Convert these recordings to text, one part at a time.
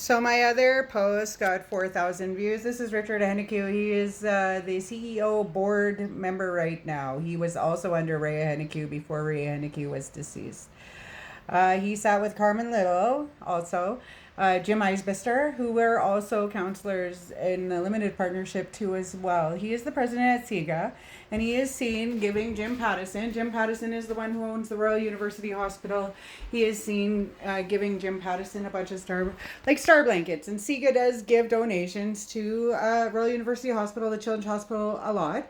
So my other post got 4,000 views. This is Richard Hennique. He is the CEO board member right now. He was also under Ray Hennique before Ray Hennique was deceased. He sat with Carmen Little, also Jim Eisbister, who were also counselors in the limited partnership too as well. He is the president at SIGA, and he is seen giving Jim Pattison. Jim Pattison is the one who owns the Royal University Hospital. He is seen giving Jim Pattison a bunch of star blankets, and SIGA does give donations to Royal University Hospital, the Children's Hospital, a lot.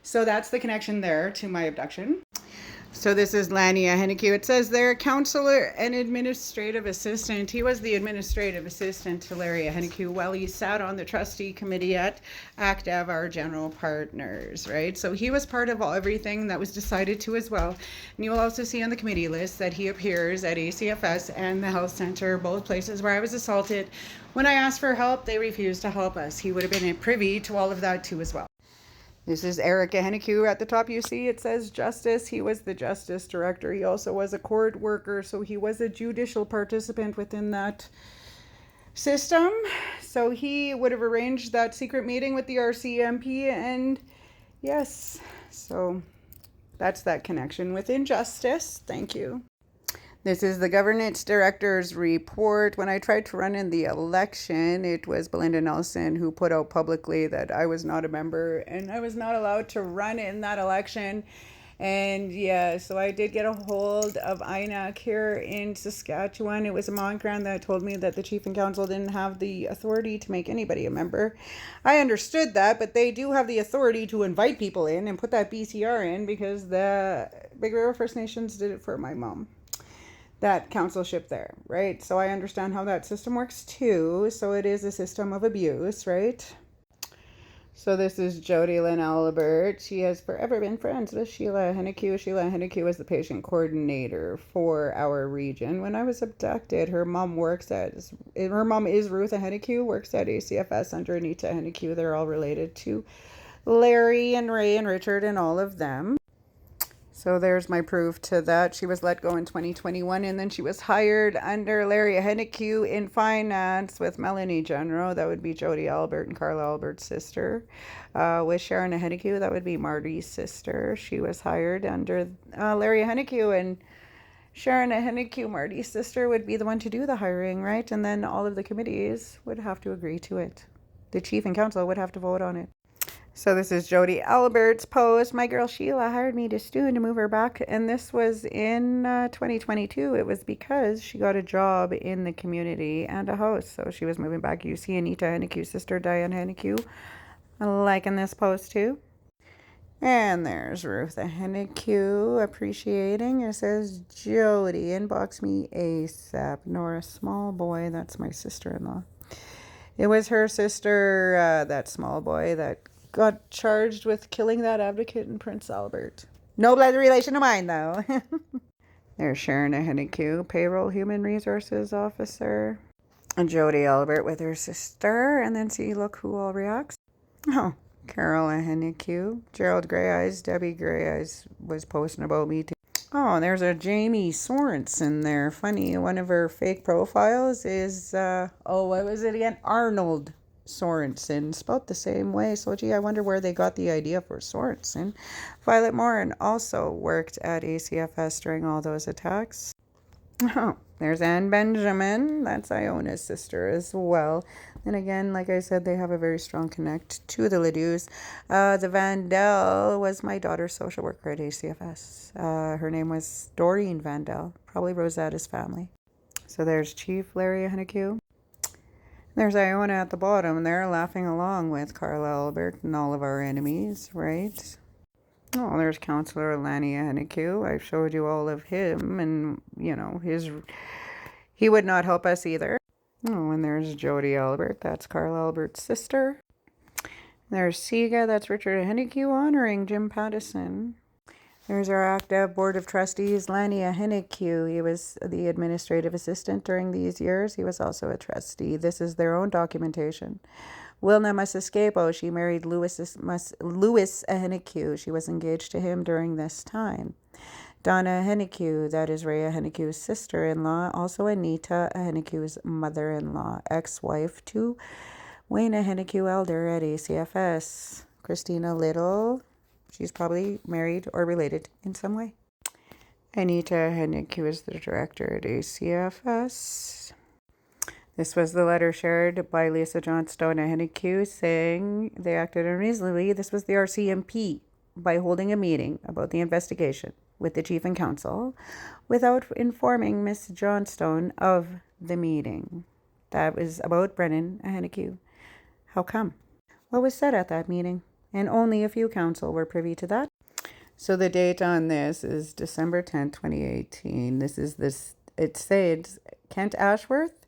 So that's the connection there to my abduction. So this is Lania Hennique. It says there, counselor and administrative assistant. He was the administrative assistant to Larry Hennique while he sat on the trustee committee at ACTAV, our general partners, right? So he was part of everything that was decided to as well. And you will also see on the committee list that he appears at ACFS and the health center, both places where I was assaulted. When I asked for help, they refused to help us. He would have been privy to all of that too as well. This is Erica Hennique. At the top you see it says justice. He was the justice director. He also was a court worker, so he was a judicial participant within that system. So he would have arranged that secret meeting with the RCMP, and yes, so that's that connection with injustice. Thank you. This is the governance director's report. When I tried to run in the election, it was Belinda Nelson who put out publicly that I was not a member and I was not allowed to run in that election. And yeah, so I did get a hold of INAC here in Saskatchewan. It was a Montgrand that told me that the chief and council didn't have the authority to make anybody a member. I understood that, but they do have the authority to invite people in and put that BCR in, because the Big River First Nations did it for my mom. That councilship there, right? So I understand how that system works too. So it is a system of abuse, right? So this is Jody Lynn Albert. She has forever been friends with Sheila Hennique. Sheila Hennique was the patient coordinator for our region. When I was abducted, her mom is Ruth Hennique, works at ACFS under Anita Hennique. They're all related to Larry and Ray and Richard and all of them. So there's my proof to that. She was let go in 2021, and then she was hired under Larry Hennique in finance with Melanie General. That would be Jody Albert and Carla Albert's sister. With Sharon Hennique, that would be Marty's sister. She was hired under Larry Hennique, and Sharon Hennique, Marty's sister, would be the one to do the hiring, right? And then all of the committees would have to agree to it. The chief and council would have to vote on it. So this is Jody Albert's post. My girl Sheila hired me to Stu to move her back, and this was in 2022. It was because she got a job in the community and a house, so she was moving back. You see Anita Hennique's sister, Diane Hennique, liking this post too. And there's Ruth Hennique appreciating. It says, Jody, inbox me ASAP. Nora Small Boy, that's my sister-in-law. It was her sister, that small boy, that got charged with killing that advocate in Prince Albert. No blood relation of mine, though. There's Sharon Hennique, payroll human resources officer. And Jody Albert with her sister. And then see, look who all reacts. Oh, Carol Hennique. Gerald Grey Eyes, Debbie Grey Eyes was posting about me too. Oh, there's a Jamie Sorensen there. Funny, one of her fake profiles is, what was it again? Arnold Sorensen, spelled the same way. So, gee, I wonder where they got the idea for Sorensen. Violet Morin also worked at ACFS during all those attacks. Oh, there's Anne Benjamin. That's Iona's sister as well. And again, like I said, they have a very strong connect to the Ledoux's. The Vandel was my daughter's social worker at ACFS. Her name was Doreen Vandel, probably Rosetta's family. So there's Chief Larry Hennique. There's Iona at the bottom. They're laughing along with Carla Albert and all of our enemies, right? Oh, there's Councillor Lania Hennique. I've showed you all of him, and, he would not help us either. Oh, and there's Jody Albert. That's Carla Albert's sister. There's SIGA. That's Richard Hennique honoring Jim Pattison. There's our ACTAV Board of Trustees, Lania Hennique. He was the administrative assistant during these years. He was also a trustee. This is their own documentation. Wilna Masescapo, she married Louis Hennique. She was engaged to him during this time. Donna Hennique, that is Rhea Hennique's sister-in-law, also Anita Hennique's mother-in-law, ex-wife to Wayne Hennique Elder at ACFS. Christina Little, she's probably married or related in some way. Anita Hennique is the director at ACFS. This was the letter shared by Lisa Johnstone and Hennique saying they acted unreasonably. This was the RCMP by holding a meeting about the investigation with the chief and council without informing Miss Johnstone of the meeting. That was about Brennan Hennique. How come? What was said at that meeting? And only a few council were privy to that. So the date on this is December 10th, 2018. It says Kent Ashworth.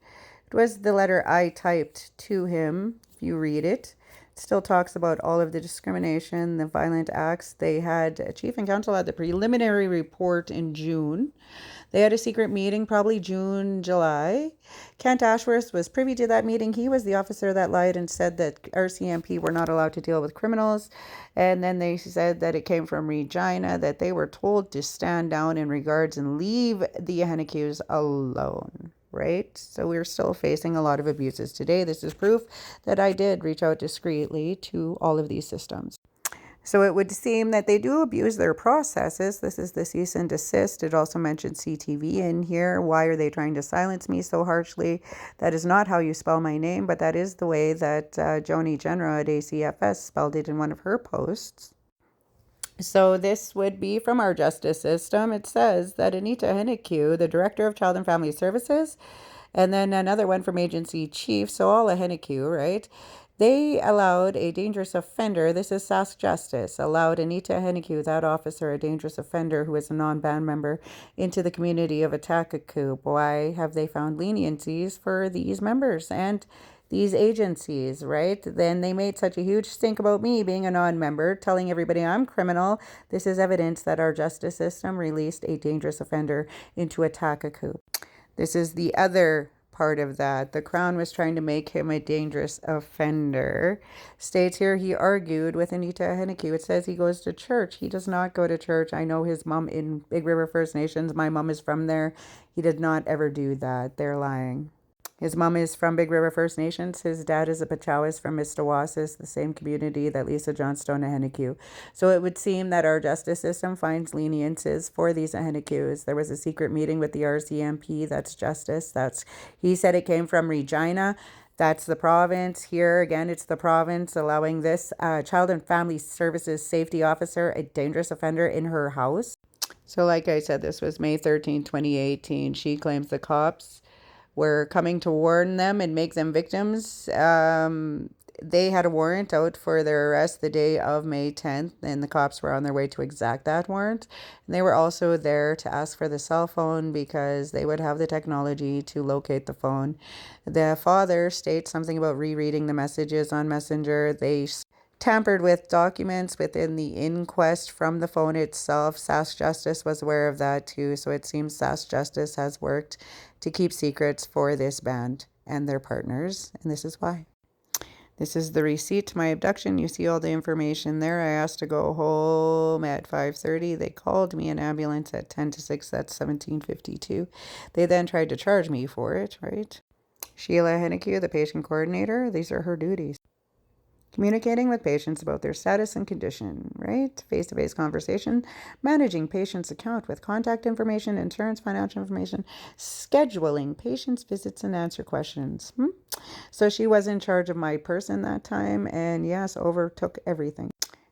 It was the letter I typed to him. If you read it, it still talks about all of the discrimination, the violent acts. They had, chief and council had the preliminary report in June. They had a secret meeting, probably June, July. Kent Ashworth was privy to that meeting. He was the officer that lied and said that RCMP were not allowed to deal with criminals. And then they said that it came from Regina, that they were told to stand down in regards and leave the Henniques alone. Right? So we're still facing a lot of abuses today. This is proof that I did reach out discreetly to all of these systems. So it would seem that they do abuse their processes. This is the cease and desist. It also mentions CTV in here. Why are they trying to silence me so harshly? That is not how you spell my name, but that is the way that Joni Genro at ACFS spelled it in one of her posts. So this would be from our justice system. It says that Anita Hennique, the Director of Child and Family Services, and then another one from Agency Chief, so all a Hennique, right? They allowed a dangerous offender, this is Sask Justice, allowed Anita Hennique, that officer, a dangerous offender who is a non-band member, into the community of Atakakoo. Why have they found leniencies for these members and these agencies, right? Then they made such a huge stink about me being a non-member, telling everybody I'm criminal. This is evidence that our justice system released a dangerous offender into Atakakoo. This is the other part of that. The Crown was trying to make him a dangerous offender. States here he argued with Anita Hennique. It says he goes to church. He does not go to church. I know his mom in Big River First Nations. My mom is from there. He did not ever do that. They're lying. His mom is from Big River First Nations. His dad is a Pachowis from Mistawasis, the same community that Lisa Johnstone and Hennique. So it would seem that our justice system finds leniences for these Henniques. There was a secret meeting with the RCMP. That's justice. He said it came from Regina. That's the province. Here again, it's the province allowing this Child and Family Services safety officer, a dangerous offender, in her house. So like I said, this was May 13, 2018. She claims the cops were coming to warn them and make them victims. They had a warrant out for their arrest the day of May 10th, and the cops were on their way to exact that warrant. And they were also there to ask for the cell phone because they would have the technology to locate the phone. The father states something about rereading the messages on Messenger. They tampered with documents within the inquest from the phone itself. Sask Justice was aware of that too, so it seems Sask Justice has worked to keep secrets for this band and their partners, and this is why. This is the receipt to my abduction. You see all the information there. I asked to go home at 5:30. They called me an ambulance at 10 to 6. That's 17:52. They then tried to charge me for it, right? Sheila Hennique, the patient coordinator, these are her duties. Communicating with patients about their status and condition, right? Face-to-face conversation, managing patients' account with contact information, insurance, financial information, scheduling patients' visits and answer questions. So she was in charge of my person that time and yes, overtook everything.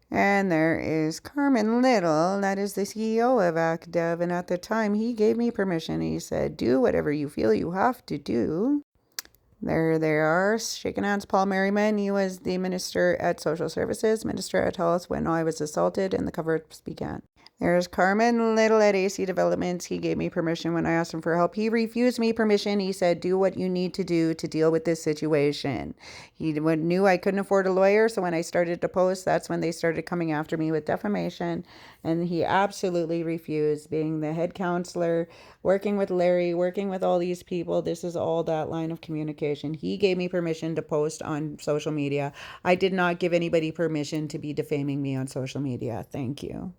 And there is Carmen Little, that is the CEO of ACDEV, and at the time he gave me permission. He said, do whatever you feel you have to do. There they are, shaking hands. Paul Merriman, he was the Minister at Social Services, Minister at Health when I was assaulted and the cover-ups began. There's Carmen Little at AC Developments. He gave me permission when I asked him for help. He refused me permission. He said, do what you need to do to deal with this situation. He knew I couldn't afford a lawyer, so when I started to post, that's when they started coming after me with defamation. And he absolutely refused, being the head counselor, working with Larry, working with all these people. This is all that line of communication. He gave me permission to post on social media. I did not give anybody permission to be defaming me on social media. Thank you.